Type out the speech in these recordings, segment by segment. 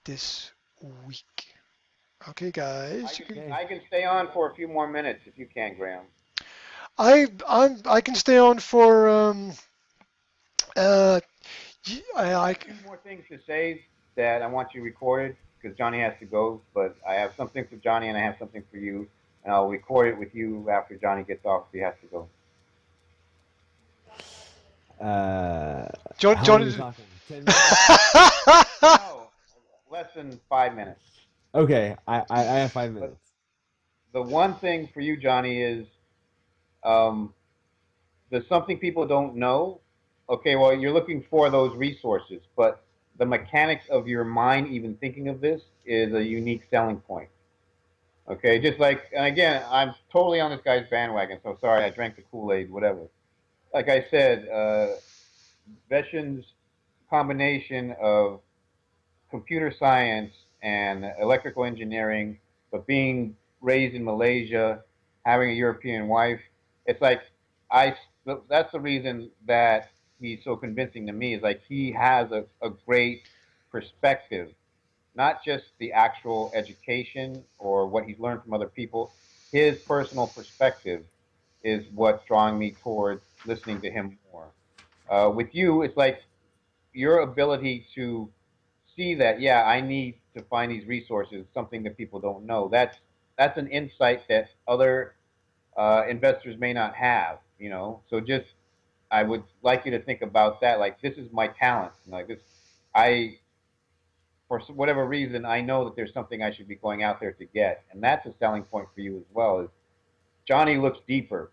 this week. Okay, guys, you can. Okay. I can stay on for a few more minutes if you can, Graham. I can stay on for uh I I have two more things to say that I want you recorded because Johnny has to go. But I have something for Johnny and I have something for you, and I'll record it with you after Johnny gets off if he has to go. Uh, how long are we John. talking? 10 minutes? No, less than 5 minutes. Okay, I have five But minutes. the one thing for you, Johnny, is um, there's something people don't know. Okay, well, you're looking for those resources, but the mechanics of your mind even thinking of this is a unique selling point. Okay, just like, and again, I'm totally on this guy's bandwagon, so sorry, I drank the Kool-Aid, whatever. Like I said, Veshin's combination of computer science and electrical engineering, but being raised in Malaysia, having a European wife, it's like I. That's the reason that he's so convincing to me. Is like he has a great perspective, not just the actual education or what he's learned from other people. His personal perspective is what's drawing me towards listening to him more. With you, it's like your ability to see that, yeah, I need to find these resources, something that people don't know. That's an insight that other investors may not have. So just I would like you to think about that. Like this is my talent. Like this, I for whatever reason I know that there's something I should be going out there to get, and that's a selling point for you as well. Is Johnny looks deeper.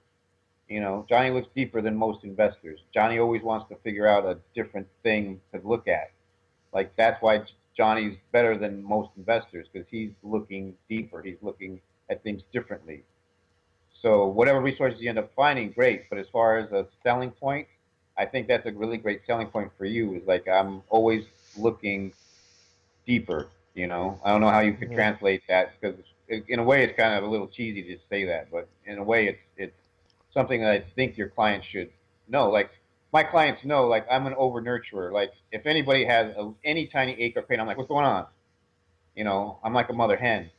Johnny looks deeper than most investors. Johnny always wants to figure out a different thing to look at. Like that's why Johnny's better than most investors because he's looking deeper. He's looking at things differently. So whatever resources you end up finding, great. But as far as a selling point, I think that's a really great selling point for you. Is like I'm always looking deeper. I don't know how you could Okay. translate that because in a way it's kind of a little cheesy to say that, but in a way it's something that I think your clients should know. Like my clients know, like I'm an over nurturer. Like if anybody has any tiny ache or pain, I'm like, what's going on? I'm like a mother hen.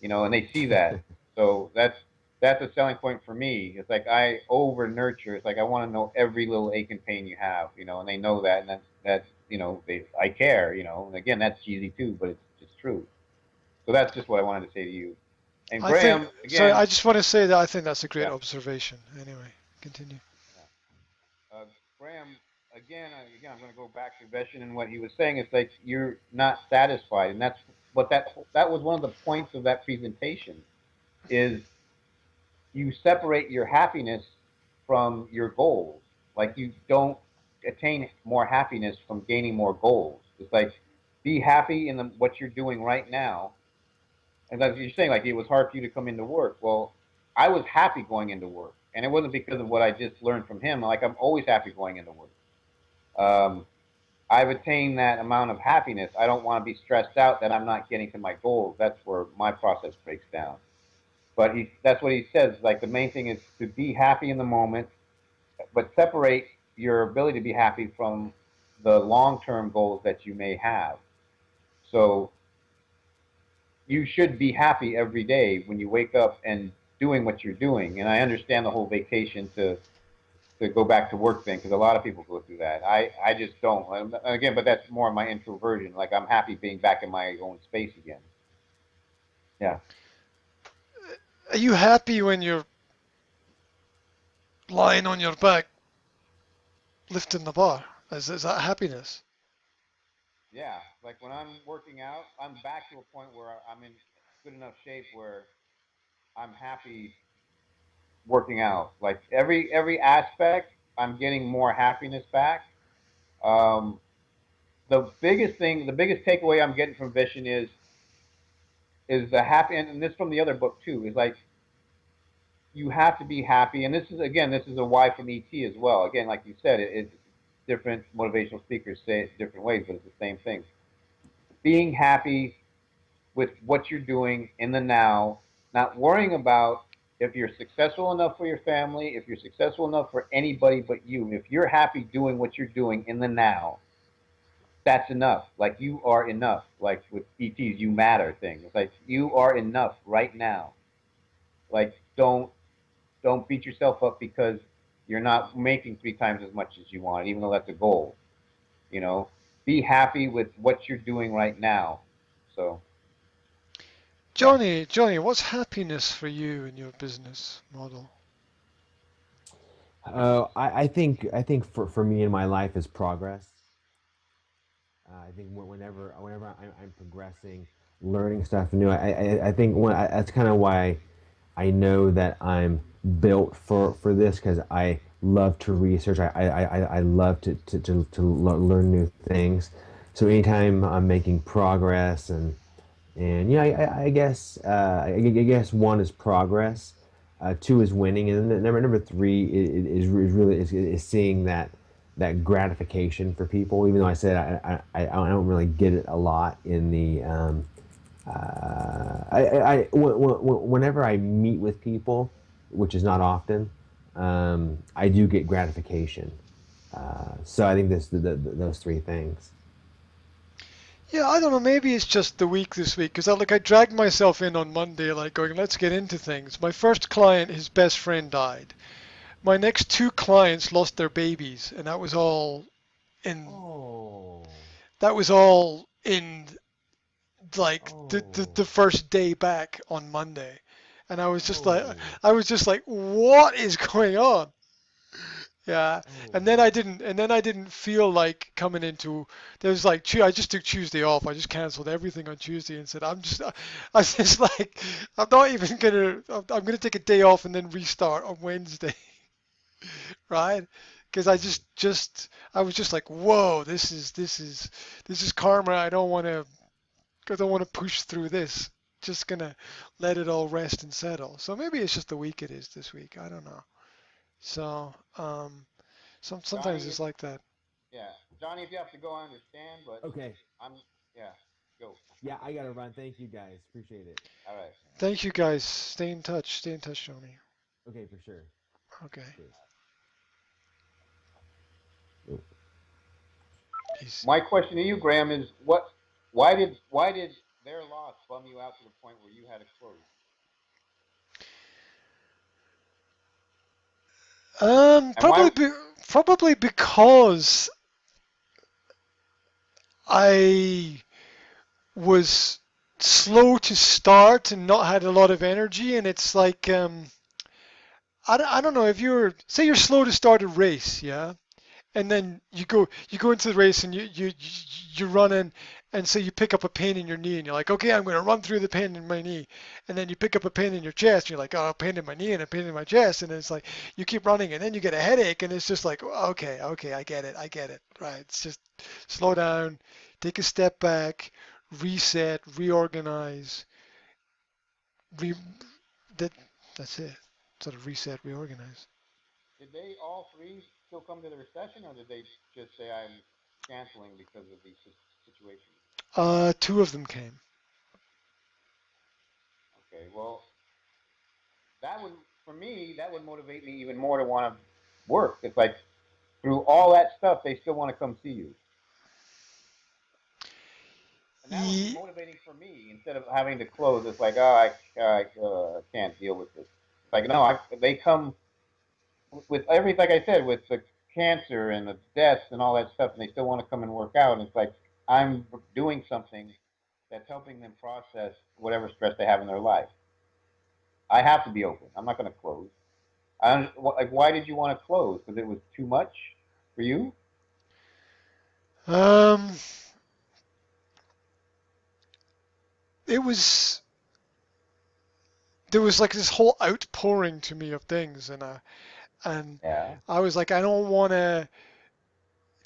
And they see that. So that's a selling point for me. It's like I over nurture. It's like I want to know every little ache and pain you have. And they know that, and that's I care. And again, that's cheesy too, but it's true. So that's just what I wanted to say to you. And I think. Graham, Sorry, again, I just want to say that I think that's a great yeah, observation. Anyway, continue. yeah. Graham, again, I'm going to go back to Veshin and what he was saying. It's like you're not satisfied, and that's what that was one of the points of that presentation. Is you separate your happiness from your goals. Like you don't attain more happiness from gaining more goals. It's like be happy in what you're doing right now. And like you're saying, like it was hard for you to come into work. Well, I was happy going into work, and it wasn't because of what I just learned from him. Like I'm always happy going into work. Um, I've attained that amount of happiness. I don't want to be stressed out that I'm not getting to my goals. That's where my process breaks down. But that's what he says. Like the main thing is to be happy in the moment, but separate your ability to be happy from the long-term goals that you may have. So you should be happy every day when you wake up and doing what you're doing. And I understand the whole vacation to go back to work thing because a lot of people go through that. I just don't. And again, but that's more my introversion. Like I'm happy being back in my own space again. Yeah. Are you happy when you're lying on your back lifting the bar? Is that happiness? Yeah, like when I'm working out, I'm back to a point where I'm in good enough shape where I'm happy working out. Like every aspect, I'm getting more happiness back. Um, the biggest thing, the biggest takeaway I'm getting from Vision is the happy, and this from the other book too. Is like you have to be happy, and this is a why from ET as well. Again, like you said, it's different motivational speakers say it different ways, but it's the same thing. Being happy with what you're doing in the now, not worrying about if you're successful enough for your family, if you're successful enough for anybody but you. If you're happy doing what you're doing in the now, that's enough. Like you are enough. Like with ETs, you matter thing. It's like you are enough right now. Like don't beat yourself up because you're not making 3 times as much as you want, even though that's a goal. You know, be happy with what you're doing right now. So yeah. Johnny, what's happiness for you in your business model? I think for me in my life is progress. I think whenever I'm progressing, learning stuff new, I think that's kind of why I know that I'm built for this because I love to research. I love to learn new things. So anytime I'm making progress and yeah, I guess one is progress, two is winning, and then number three is really is seeing that gratification for people. Even though I said I don't really get it a lot in the whenever I meet with people, which is not often, I do get gratification. So I think those three things. Yeah, I don't know. Maybe it's just the week this week because I dragged myself in on Monday, like going, let's get into things. My first client, his best friend died. My next two clients lost their babies, and in Oh, that was all in like oh, the first day back on Monday, and oh, I was just like, what is going on? Yeah, oh. and then I didn't feel like coming into. There was like I just took Tuesday off. I just canceled everything on Tuesday and said I was just like I'm not even gonna. I'm gonna take a day off and then restart on Wednesday, right? Because I was just like, whoa, this is karma. I don't want to push through this. Just gonna let it all rest and settle. So maybe it's just the week it is this week. I don't know. So sometimes Johnny, it's like that. yeah, Johnny, if you have to go, I understand, but Okay. I'm yeah, go. Yeah, I gotta run. Thank you guys. Appreciate it. All right. Thank you guys. Stay in touch. Stay in touch, Johnny. Okay, for sure. Okay. Cheers. Peace. My question to you, Graham, is why did their loss bum you out to the point where you had to close? And why? Probably because I was slow to start and not had a lot of energy, and it's like I don't know if say you're slow to start a race, yeah, and then you go into the race and you're running, and so you pick up a pain in your knee and you're like, okay, I'm going to run through the pain in my knee, and then you pick up a pain in your chest and you're like, oh, a pain in my knee and a pain in my chest, and it's like you keep running and then you get a headache and it's just like, okay, I get it, right? It's just slow down, take a step back, reset, reorganize, re that that's it. Sort of reset, reorganize. Did they all three still come to the recession, or did they just say I'm canceling because of these situations? Two of them came. Okay, well, that would for me that would motivate me even more to want to work. It's like through all that stuff, they still want to come see you, and that would be Ye- motivating for me instead of having to close. It's like, oh, I can't deal with this. It's like, no, they come with everything, like I said, with the cancer and the deaths and all that stuff, and they still want to come and work out. And it's like I'm doing something that's helping them process whatever stress they have in their life. I have to be open. I'm not going to close. Like, why did you want to close? Because it was too much for you. Um, it was there was like this whole outpouring to me of things, and Yeah. I was like, I don't want to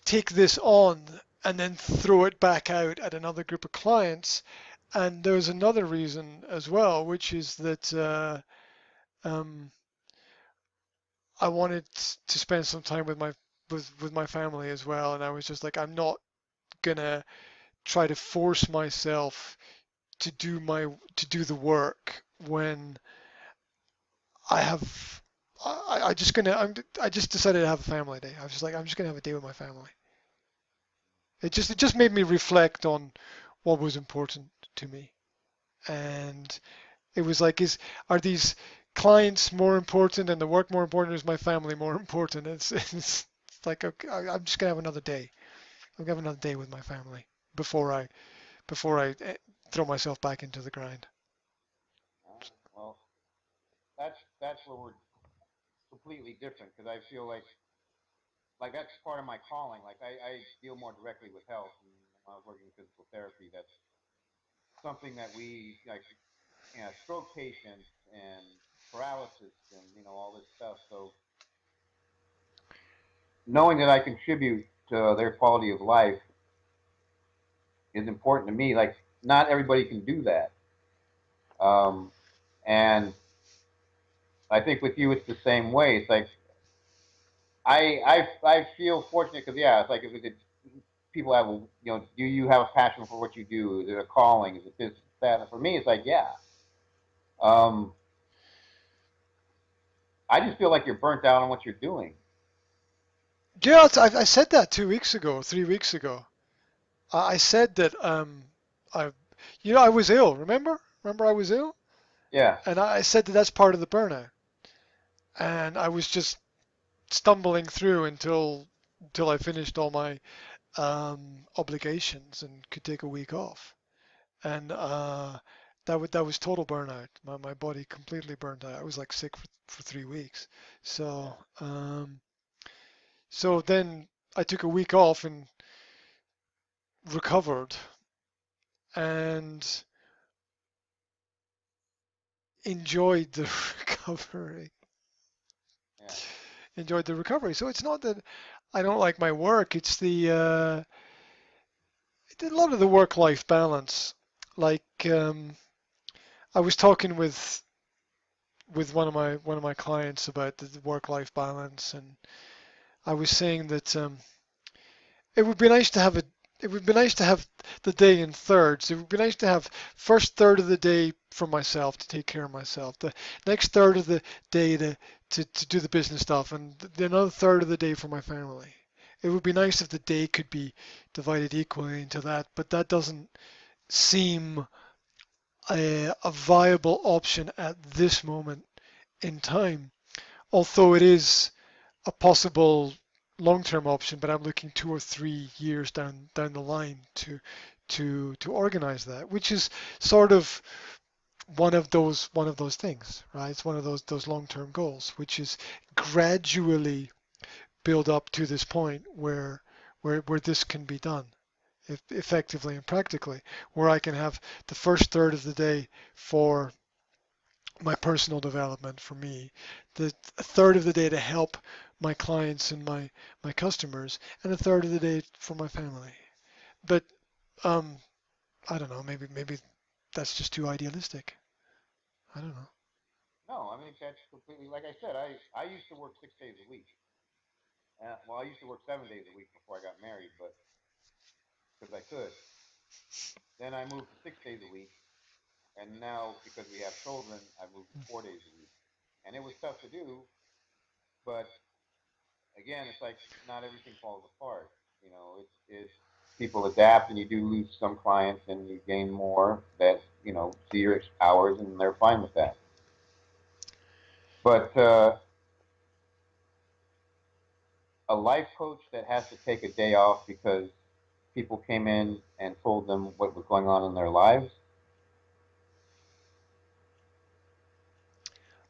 take this on and then throw it back out at another group of clients. And there was another reason as well, which is that um, I wanted to spend some time with my family as well, and I was just like, I'm not gonna try to force myself to do the work when I have I just gonna I just decided to have a family day. I was just like I'm just gonna have a day with my family. It just made me reflect on what was important to me. And it was like, are these clients more important and the work more important, or is my family more important? It's like, okay, I'm just gonna have another day. I'm gonna have another day with my family before I throw myself back into the grind. Well, that's where we're completely different because I feel like that's part of my calling. Like I deal more directly with health, and when I was working in physical therapy, that's something that we like, stroke patients and paralysis and all this stuff. So knowing that I contribute to their quality of life is important to me. Like not everybody can do that, um, and I think with you it's the same way. It's like I feel fortunate because yeah, it's like if it's people have do you have a passion for what you do? Is it a calling? Is it this that? And for me, it's like yeah. Um, I just feel like you're burnt out on what you're doing. Yeah, I said that 2 weeks ago, 3 weeks ago. I said that I, I was ill. Remember I was ill, Yeah, and I said that that's part of the burnout, and I was just stumbling through until I finished all my obligations and could take a week off, and that was total burnout. My body completely burnt out. I was like sick for 3 weeks. yeah, So so then I took a week off and recovered and enjoyed the recovery. yeah, Enjoyed the recovery. So it's not that I don't like my work. It's a lot of the work-life balance. Like I was talking with one of my clients about the work-life balance, and I was saying that it would be nice to have a it would be nice to have the day in thirds. It would be nice to have first third of the day for myself to take care of myself. The next third of the day to do the business stuff, and the another third of the day for my family. It would be nice if the day could be divided equally into that, but that doesn't seem a viable option at this moment in time. Although it is a possible long-term option, but I'm looking 2 or 3 years down the line to organize that, which is sort of one of those things, right? It's one of those long-term goals, which is gradually build up to this point where this can be done effectively and practically, where I can have the first third of the day for my personal development for me, the third of the day to help my clients and my customers, and a third of the day for my family. But um, I don't know. Maybe that's just too idealistic. I don't know. no, I mean that's completely like I said. I used to work 6 days a week. Well, I used to work 7 days a week before I got married, but because I could. Then I moved to 6 days a week, and now because we have children, I moved to 4 days a week. And it was tough to do, but again, it's like not everything falls apart. It's people adapt, and you do lose some clients, and you gain more that see your hours, and they're fine with that. But a life coach that has to take a day off because people came in and told them what was going on in their lives.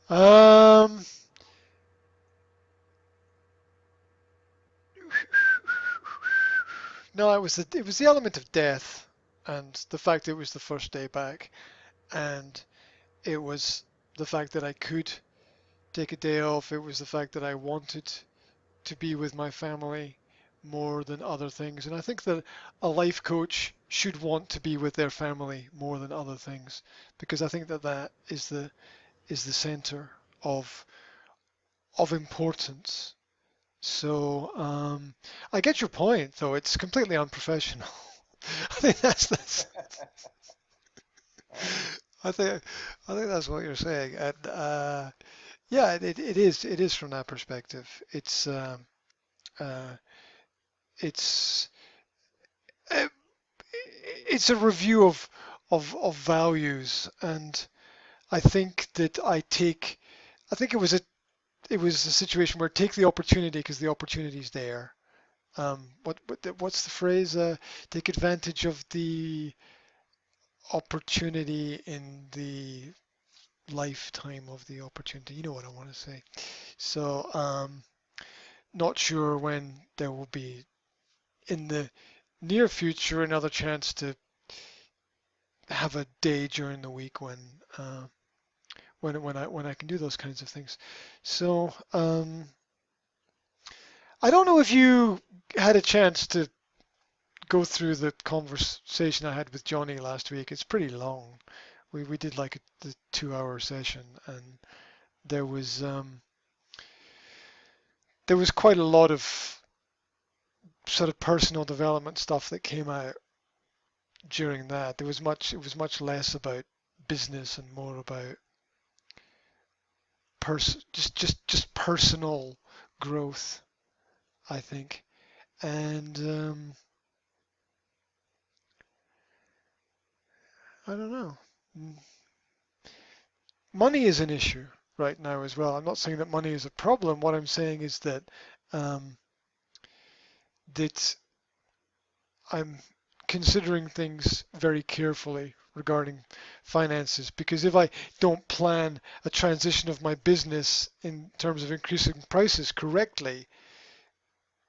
Um, no, it was the element of death, and the fact it was the first day back, and it was the fact that I could take a day off. It was the fact that I wanted to be with my family more than other things. And I think that a life coach should want to be with their family more than other things, because I think that that is the center of importance. So I get your point, though it's completely unprofessional. I think Right. I think I think that's what you're saying, and yeah, it is from that perspective. Uh, it's uh, it's a review of values, and I think that I think it was a situation where take the opportunity because the opportunity is there. What's the phrase? Take advantage of the opportunity in the lifetime of the opportunity. You know what I want to say. So, not sure when there will be in the near future another chance to have a day during the week when I can do those kinds of things. So, I don't know if you had a chance to go through the conversation I had with Johnny last week. It's pretty long. We did like the 2 hour session, and there was um, there was quite a lot of sort of personal development stuff that came out during that. It was much less about business and more about just personal growth, I think. And I don't know. Money is an issue right now as well. I'm not saying that money is a problem. What I'm saying is that um, that I'm considering things very carefully regarding finances because if I don't plan a transition of my business in terms of increasing prices correctly,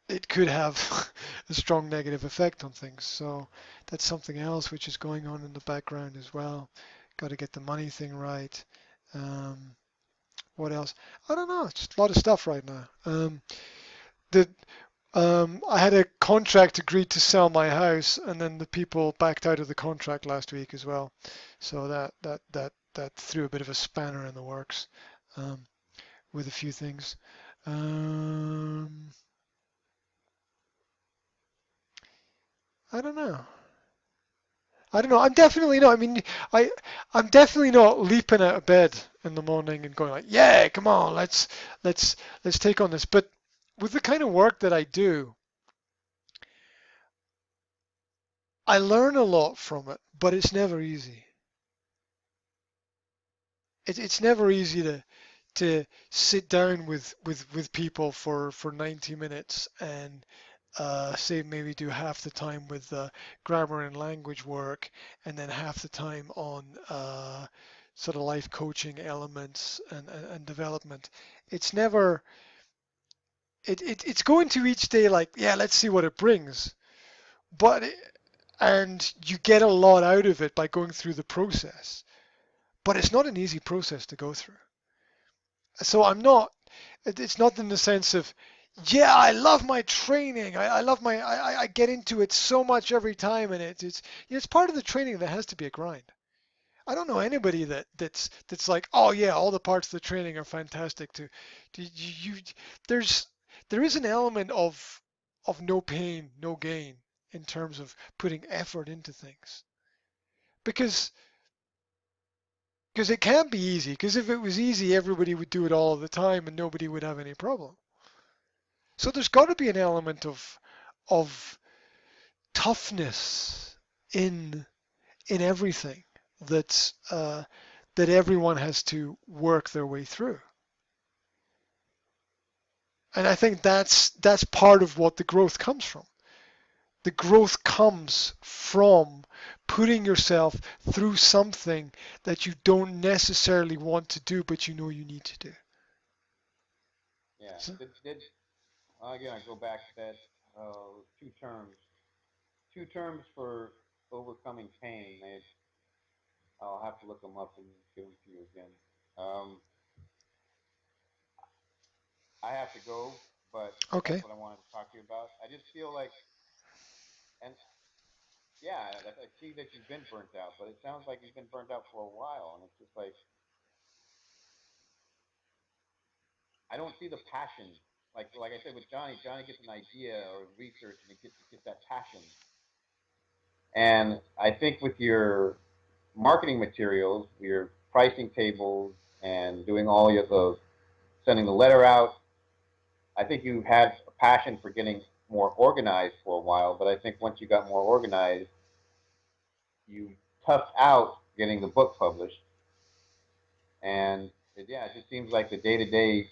it could have a strong negative effect on things. So that's something else which is going on in the background as well. Got to get the money thing right. Um, what else? I don't know. It's just a lot of stuff right now. The I had a contract agreed to sell my house, and then the people backed out of the contract last week as well. So that threw a bit of a spanner in the works um, with a few things. Um, I don't know. I don't know. I'm definitely not. I mean, I I'm definitely not leaping out of bed in the morning and going like, yeah, come on, let's let's take on this. But with the kind of work that I do, I learn a lot from it, but it's never easy. It's never easy to sit down with people for 90 minutes and say maybe do half the time with grammar and language work and then half the time on sort of life coaching elements and development. It's never it's going to each day like, yeah, let's see what it brings. But and you get a lot out of it by going through the process. But it's not an easy process to go through. So I'm not. It's not in the sense of, yeah, I love my training. I love I get into it so much every time, and it's part of the training that has to be a grind. I don't know anybody that's like, oh yeah, all the parts of the training are fantastic. You there's there is an element of no pain, no gain in terms of putting effort into things because it can't be easy. Because if it was easy, everybody would do it all the time and nobody would have any problem. So there's got to be an element of toughness in everything that everyone has to work their way through. And I think that's part of what the growth comes from. The growth comes from putting yourself through something that you don't necessarily want to do, but you know you need to do. Yeah. So, Did again? I go back to that two terms. Two terms for overcoming pain. I'll have to look them up and give them to you again. Um, I have to go, but that's okay. what I wanted to talk to you about. I just feel like, and yeah, I see that you've been burnt out, but it sounds like you've been burnt out for a while, and it's just like I don't see the passion. Like I said with Johnny, Johnny gets an idea or research, and he gets that passion. And I think with your marketing materials, your pricing tables, and doing all the sending the letter out, I think you had a passion for getting more organized for a while. But I think once you got more organized, you toughed out getting the book published, and it just seems like the day-to-day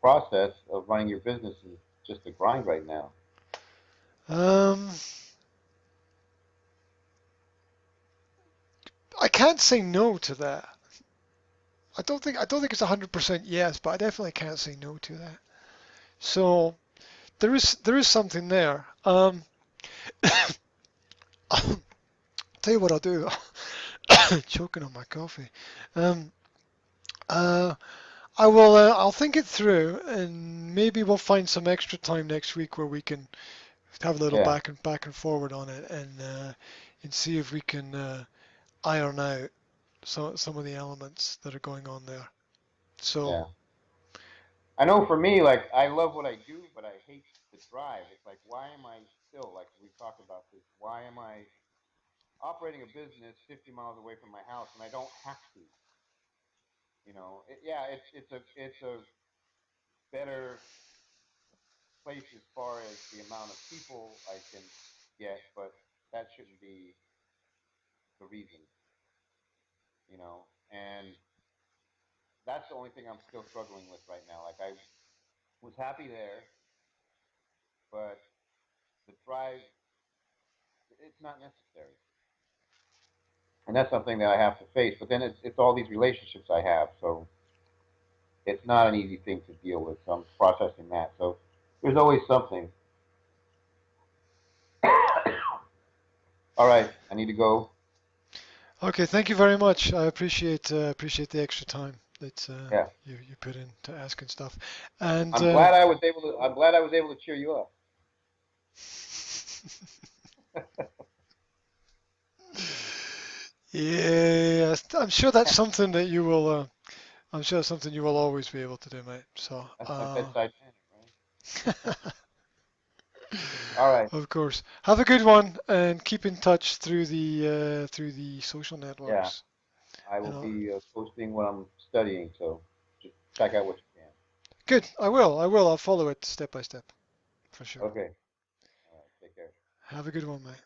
process of running your business is just a grind right now. Um, I can't say no to that. I don't think it's 100% yes, but I definitely can't say no to that. So there is something there. I'll tell you what I'll do. Choking on my coffee. Um, uh, I'll think it through, and maybe we'll find some extra time next week where we can have a little Yeah, back and forward on it, and see if we can iron out some of the elements that are going on there. So yeah. I know for me, like I love what I do, but I hate the drive. It's like, why am I still like we've talked about this? Why am I operating a business 50 miles away from my house when I don't have to? Yeah, it's a better place as far as the amount of people I can get, but that shouldn't be the reason, you know. And that's the only thing I'm still struggling with right now. Like I was happy there, but the drive, it's not necessary. And that's something that I have to face. But then it's all these relationships I have, so it's not an easy thing to deal with. So I'm processing that. So there's always something. All right, I need to go. okay, thank you very much. I appreciate the extra time that Yeah, you put in to asking stuff, and I'm glad I was able to. I'm glad I was able to cheer you up. yeah, I'm sure that's something that you will. I'm sure that's something you will always be able to do, mate. So, That's my bedside manner, right? All right. of course, have a good one, and keep in touch through the social Yeah, networks. I You will know, be posting what I'm studying, so just check out what you good. I will. I will. I'll follow it step by step for can. sure. Okay. All right. Take care. Have a good one, mate.